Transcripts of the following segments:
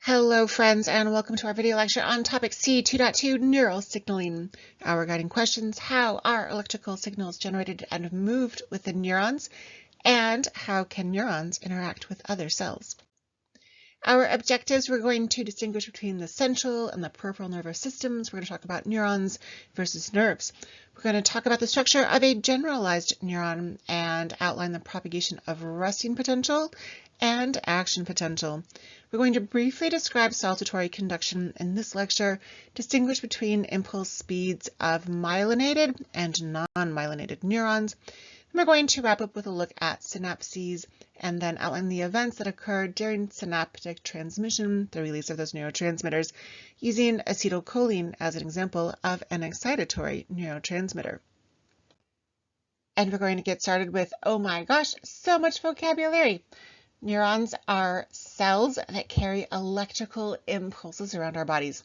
Hello friends, and welcome to our video lecture on topic C2.2 Neural Signaling. Our guiding questions: how are electrical signals generated and moved within neurons, and how can neurons interact with other cells? Our objectives: we're going to distinguish between the central and the peripheral nervous systems. We're going to talk about neurons versus nerves. We're going to talk about the structure of a generalized neuron and outline the propagation of resting potential and action potential. We're going to briefly describe saltatory conduction in this lecture, distinguish between impulse speeds of myelinated and non-myelinated neurons. And we're going to wrap up with a look at synapses and then outline the events that occur during synaptic transmission, the release of those neurotransmitters, using acetylcholine as an example of an excitatory neurotransmitter. And we're going to get started with, oh my gosh, so much vocabulary. Neurons are cells that carry electrical impulses around our bodies.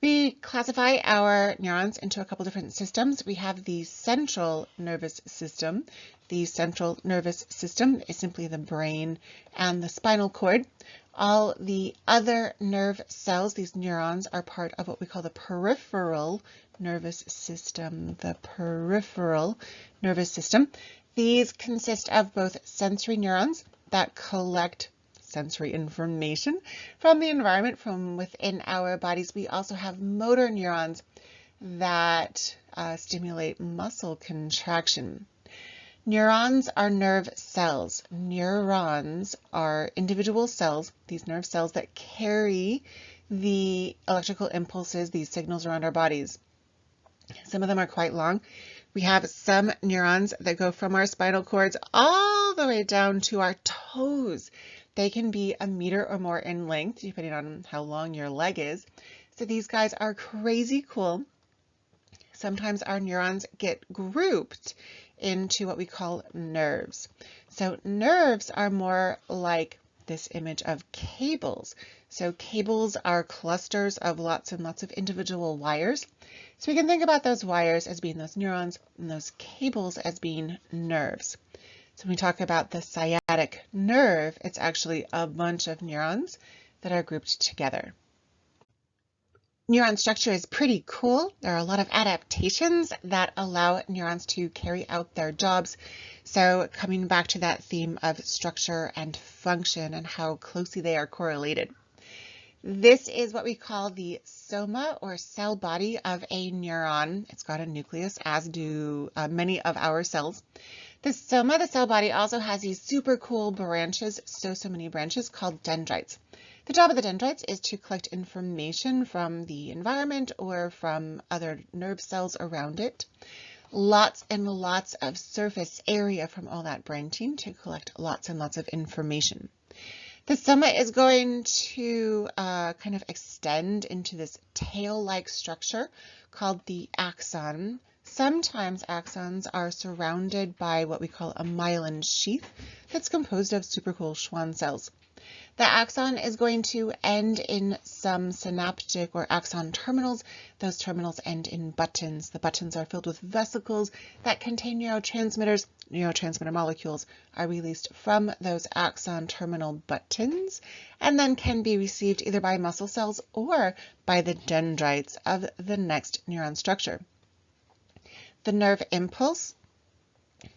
We classify our neurons into a couple different systems. We have the central nervous system. The central nervous system is simply the brain and the spinal cord. All the other nerve cells, these neurons, are part of what we call the peripheral nervous system. The peripheral nervous system. These consist of both sensory neurons that collect sensory information from the environment, from within our bodies. We also have motor neurons that stimulate muscle contraction. Neurons are nerve cells. Neurons are individual cells, these nerve cells that carry the electrical impulses, these signals around our bodies. Some of them are quite long. We have some neurons that go from our spinal cords all the way down to our toes. They can be a meter or more in length, depending on how long your leg is. So these guys are crazy cool. Sometimes our neurons get grouped into what we call nerves. So nerves are more like this image of cables. So cables are clusters of lots and lots of individual wires. So we can think about those wires as being those neurons and those cables as being nerves. So when we talk about the sciatic nerve, it's actually a bunch of neurons that are grouped together. Neuron structure is pretty cool. There are a lot of adaptations that allow neurons to carry out their jobs. So coming back to that theme of structure and function and how closely they are correlated. This is what we call the soma or cell body of a neuron. It's got a nucleus, as do many of our cells. The soma, the cell body, also has these super cool branches, so many branches, called dendrites. The job of the dendrites is to collect information from the environment or from other nerve cells around it. Lots and lots of surface area from all that branching to collect lots and lots of information. The soma is going to kind of extend into this tail-like structure called the axon. Sometimes axons are surrounded by what we call a myelin sheath that's composed of super cool Schwann cells. The axon is going to end in some synaptic or axon terminals. Those terminals end in buttons. The buttons are filled with vesicles that contain neurotransmitters. Neurotransmitter molecules are released from those axon terminal buttons and then can be received either by muscle cells or by the dendrites of the next neuron structure. The nerve impulse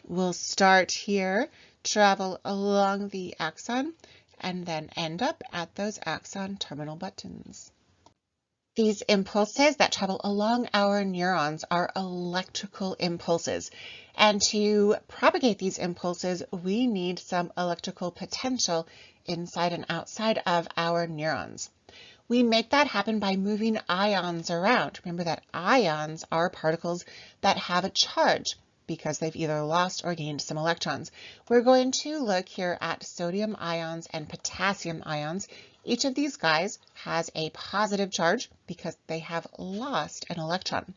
will start here, travel along the axon, and then end up at those axon terminal buttons. These impulses that travel along our neurons are electrical impulses. And to propagate these impulses, we need some electrical potential inside and outside of our neurons. We make that happen by moving ions around. Remember that ions are particles that have a charge, because they've either lost or gained some electrons. We're going to look here at sodium ions and potassium ions. Each of these guys has a positive charge because they have lost an electron.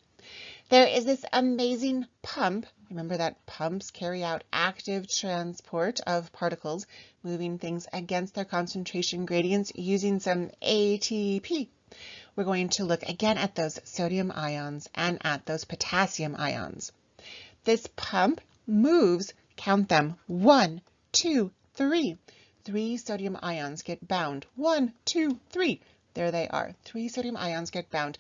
There is this amazing pump. Remember that pumps carry out active transport of particles, moving things against their concentration gradients using some ATP. We're going to look again at those sodium ions and at those potassium ions. This pump moves, count them, 1, 2, 3. 3 sodium ions get bound, 1, 2, 3, There they are. 3 sodium ions get bound.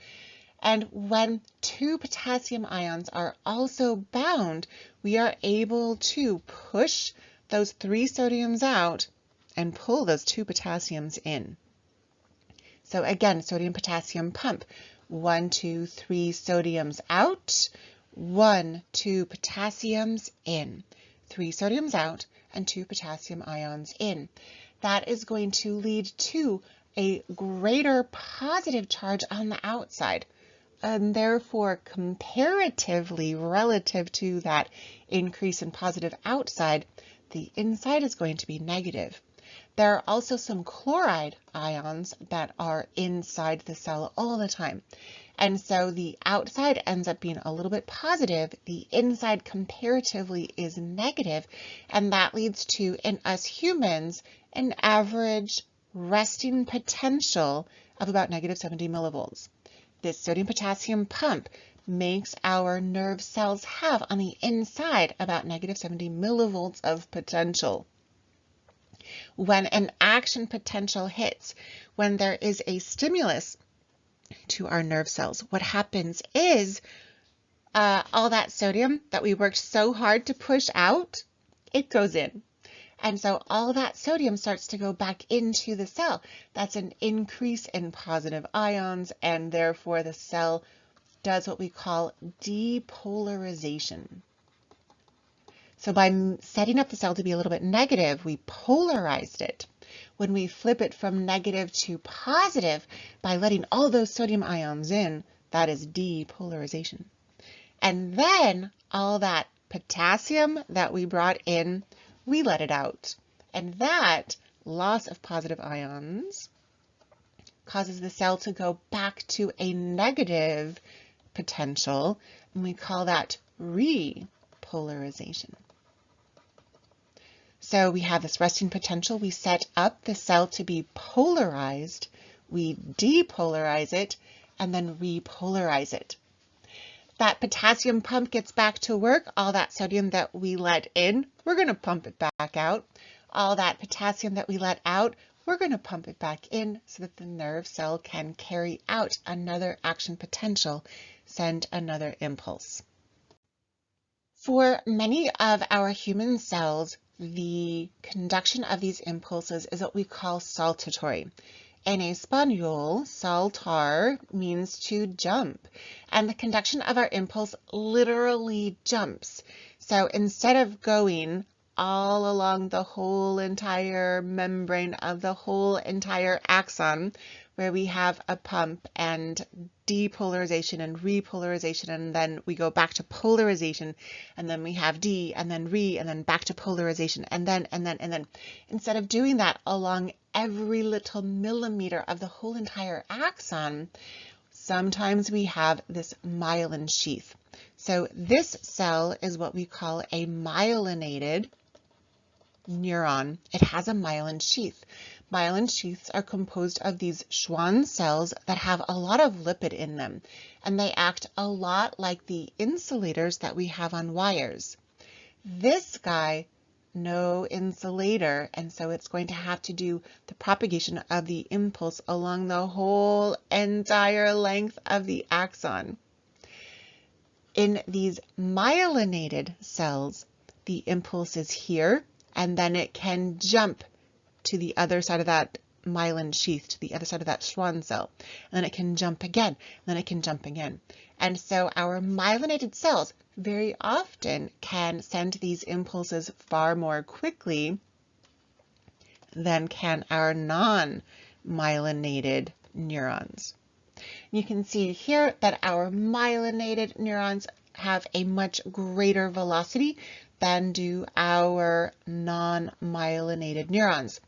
And when 2 potassium ions are also bound, we are able to push those 3 sodiums out and pull those 2 potassiums in. So again, sodium-potassium pump. 1, 2, 3 sodiums out, 1, 2 potassiums in. 3 sodiums out and 2 potassium ions in. That is going to lead to a greater positive charge on the outside. And therefore, comparatively, relative to that increase in positive outside, the inside is going to be negative. There are also some chloride ions that are inside the cell all the time. And so the outside ends up being a little bit positive, the inside comparatively is negative, and that leads to, in us humans, an average resting potential of about negative 70 millivolts. This sodium-potassium pump makes our nerve cells have on the inside about negative 70 millivolts of potential. When an action potential hits, when there is a stimulus to our nerve cells, what happens is all that sodium that we worked so hard to push out, it goes in. And so all that sodium starts to go back into the cell. That's an increase in positive ions, and therefore the cell does what we call depolarization. So by setting up the cell to be a little bit negative, we polarized it. When we flip it from negative to positive, by letting all those sodium ions in, that is depolarization. And then all that potassium that we brought in, we let it out. And that loss of positive ions causes the cell to go back to a negative potential, and we call that repolarization. So we have this resting potential. We set up the cell to be polarized. We depolarize it and then repolarize it. That potassium pump gets back to work. All that sodium that we let in, we're going to pump it back out. All that potassium that we let out, we're going to pump it back in so that the nerve cell can carry out another action potential, send another impulse. For many of our human cells, the conduction of these impulses is what we call saltatory. In Espanol, saltar means to jump, and the conduction of our impulse literally jumps. So instead of going all along the whole entire membrane of the whole entire axon, where we have a pump and depolarization and repolarization, and then we go back to polarization, and then we have D, and then re, and then back to polarization, and then. Instead of doing that along every little millimeter of the whole entire axon, sometimes we have this myelin sheath. So this cell is what we call a myelinated neuron. It has a myelin sheath. Myelin sheaths are composed of these Schwann cells that have a lot of lipid in them, and they act a lot like the insulators that we have on wires. This guy, no insulator, and so it's going to have to do the propagation of the impulse along the whole entire length of the axon. In these myelinated cells, the impulse is here, and then it can jump to the other side of that myelin sheath, to the other side of that Schwann cell. And then it can jump again, and then it can jump again. And so our myelinated cells very often can send these impulses far more quickly than can our non-myelinated neurons. You can see here that our myelinated neurons have a much greater velocity than do our non-myelinated neurons.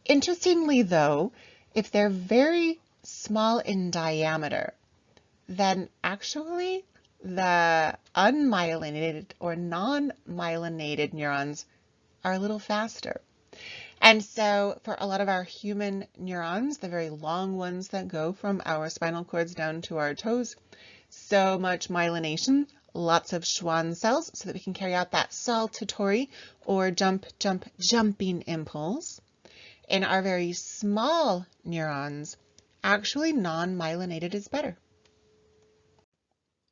Interestingly though, if they're very small in diameter, then actually the unmyelinated or non-myelinated neurons are a little faster. And so for a lot of our human neurons, the very long ones that go from our spinal cords down to our toes, so much myelination, lots of Schwann cells so that we can carry out that saltatory or jumping impulse. In our very small neurons, Actually, non-myelinated is better.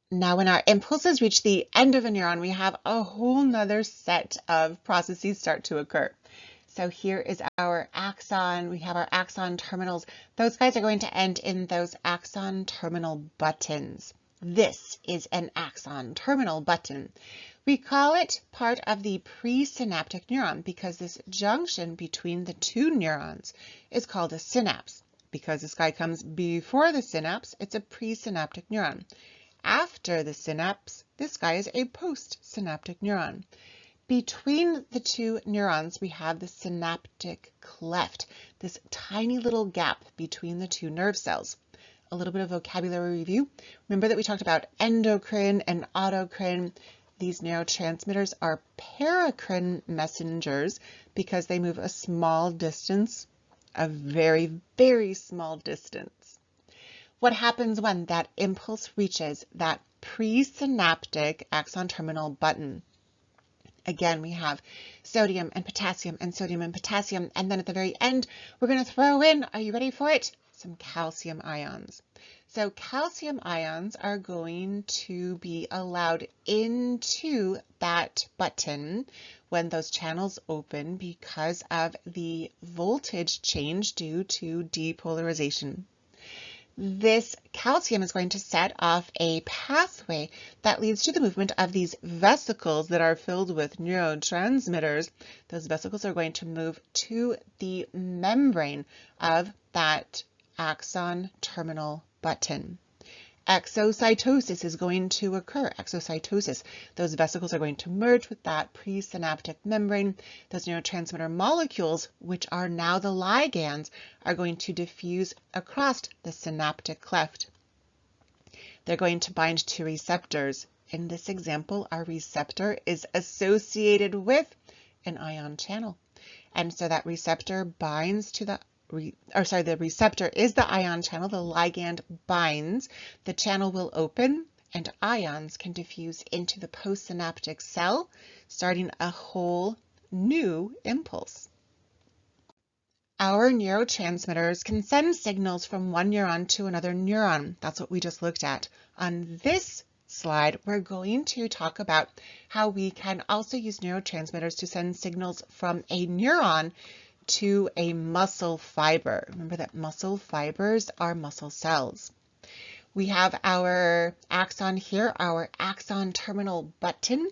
Now, when our impulses reach the end of a neuron, we have a whole nother set of processes start to occur. So here is our axon. We have our axon terminals. Those guys are going to end in those axon terminal buttons. This is an axon terminal button. We call it part of the presynaptic neuron because this junction between the two neurons is called a synapse. Because this guy comes before the synapse, it's a presynaptic neuron. After the synapse, this guy is a postsynaptic neuron. Between the two neurons, we have the synaptic cleft, this tiny little gap between the two nerve cells. A little bit of vocabulary review. Remember that we talked about endocrine and autocrine. These neurotransmitters are paracrine messengers because they move a small distance, a very, very small distance. What happens when that impulse reaches that presynaptic axon terminal button? Again, we have sodium and potassium and sodium and potassium. And then at the very end, we're going to throw in, are you ready for it? Some calcium ions. So calcium ions are going to be allowed into that button when those channels open because of the voltage change due to depolarization. This calcium is going to set off a pathway that leads to the movement of these vesicles that are filled with neurotransmitters. Those vesicles are going to move to the membrane of that axon terminal button. Exocytosis is going to occur. Exocytosis. Those vesicles are going to merge with that presynaptic membrane. Those neurotransmitter molecules, which are now the ligands, are going to diffuse across the synaptic cleft. They're going to bind to receptors. In this example, our receptor is associated with an ion channel. And so that receptor binds to the the receptor is the ion channel, the ligand binds, the channel will open, and ions can diffuse into the postsynaptic cell, starting a whole new impulse. Our neurotransmitters can send signals from one neuron to another neuron. That's what we just looked at. On this slide, we're going to talk about how we can also use neurotransmitters to send signals from a neuron to a muscle fiber. Remember that muscle fibers are muscle cells. We have our axon here, our axon terminal button.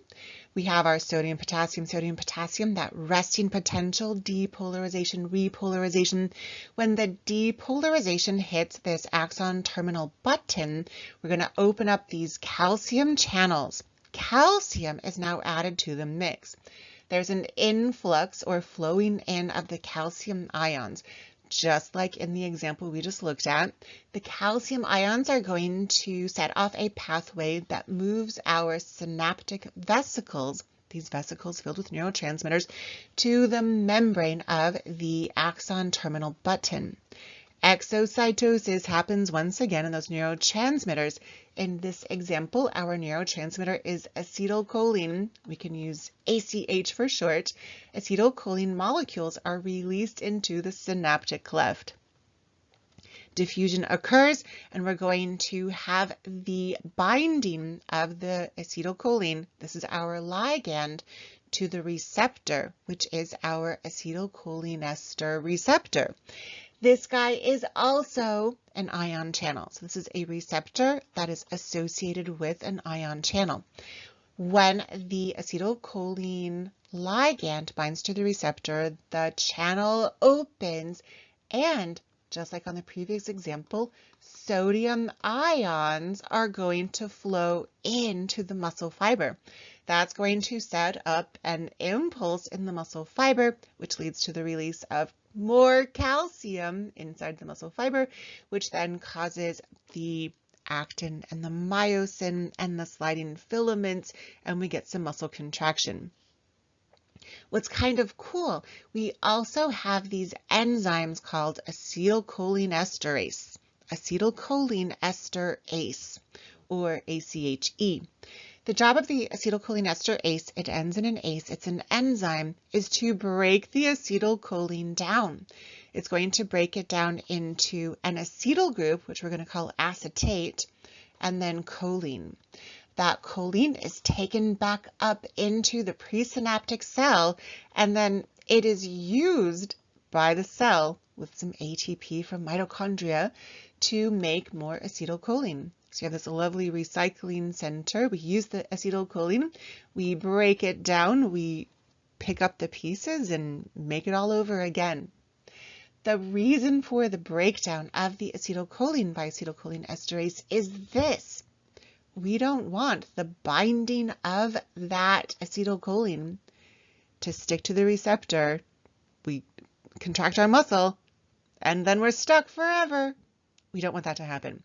We have our sodium, potassium, that resting potential, depolarization, repolarization. When the depolarization hits this axon terminal button, we're going to open up these calcium channels. Calcium is now added to the mix. There's an influx or flowing in of the calcium ions. Just like in the example we just looked at, the calcium ions are going to set off a pathway that moves our synaptic vesicles, these vesicles filled with neurotransmitters, to the membrane of the axon terminal button. Exocytosis happens once again in those neurotransmitters. In this example, our neurotransmitter is acetylcholine. We can use ACH for short. Acetylcholine molecules are released into the synaptic cleft. Diffusion occurs, and we're going to have the binding of the acetylcholine. This is our ligand to the receptor, which is our acetylcholinester receptor. This guy is also an ion channel. So this is a receptor that is associated with an ion channel. When the acetylcholine ligand binds to the receptor, the channel opens, and just like on the previous example, sodium ions are going to flow into the muscle fiber. That's going to set up an impulse in the muscle fiber, which leads to the release of more calcium inside the muscle fiber, which then causes the actin and the myosin and the sliding filaments, and we get some muscle contraction. What's kind of cool, we also have these enzymes called acetylcholinesterase, or ACHE. The job of the acetylcholinesterase, it ends in an ACE, it's an enzyme, is to break the acetylcholine down. It's going to break it down into an acetyl group, which we're going to call acetate, and then choline. That choline is taken back up into the presynaptic cell, and then it is used by the cell with some ATP from mitochondria to make more acetylcholine. So you have this lovely recycling center. We use the acetylcholine, we break it down, we pick up the pieces and make it all over again. The reason for the breakdown of the acetylcholine by acetylcholine esterase is this. We don't want the binding of that acetylcholine to stick to the receptor. We contract our muscle and then we're stuck forever. We don't want that to happen.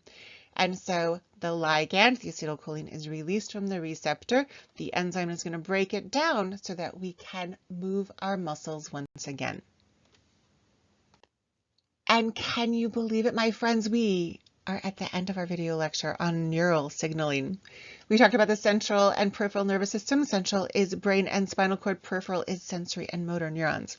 And so the ligand, the acetylcholine, is released from the receptor. The enzyme is going to break it down so that we can move our muscles once again. And can you believe it, my friends? We are at the end of our video lecture on neural signaling. We talked about the central and peripheral nervous system. Central is brain and spinal cord. Peripheral is sensory and motor neurons.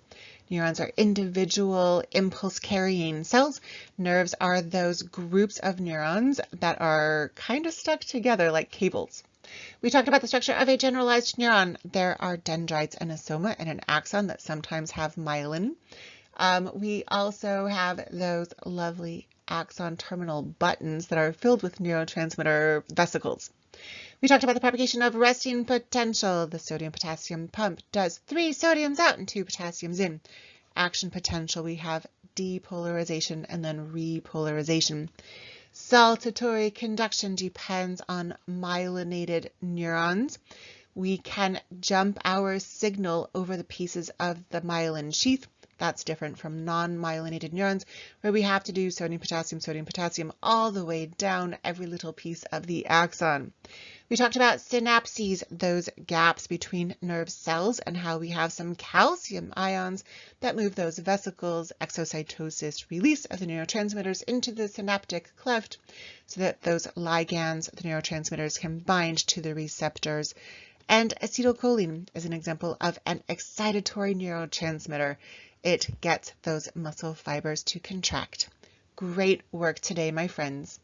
Neurons are individual impulse-carrying cells. Nerves are those groups of neurons that are kind of stuck together like cables. We talked about the structure of a generalized neuron. There are dendrites and a soma and an axon that sometimes have myelin. We also have those lovely axon terminal buttons that are filled with neurotransmitter vesicles. We talked about the propagation of resting potential. The sodium-potassium pump does 3 sodiums out and 2 potassiums in. Action potential, we have depolarization and then repolarization. Saltatory conduction depends on myelinated neurons. We can jump our signal over the pieces of the myelin sheath. That's different from non-myelinated neurons, where we have to do sodium, potassium, all the way down every little piece of the axon. We talked about synapses, those gaps between nerve cells, and how we have some calcium ions that move those vesicles, exocytosis, release of the neurotransmitters into the synaptic cleft so that those ligands, the neurotransmitters, can bind to the receptors. And acetylcholine is an example of an excitatory neurotransmitter. It gets those muscle fibers to contract. Great work today, my friends.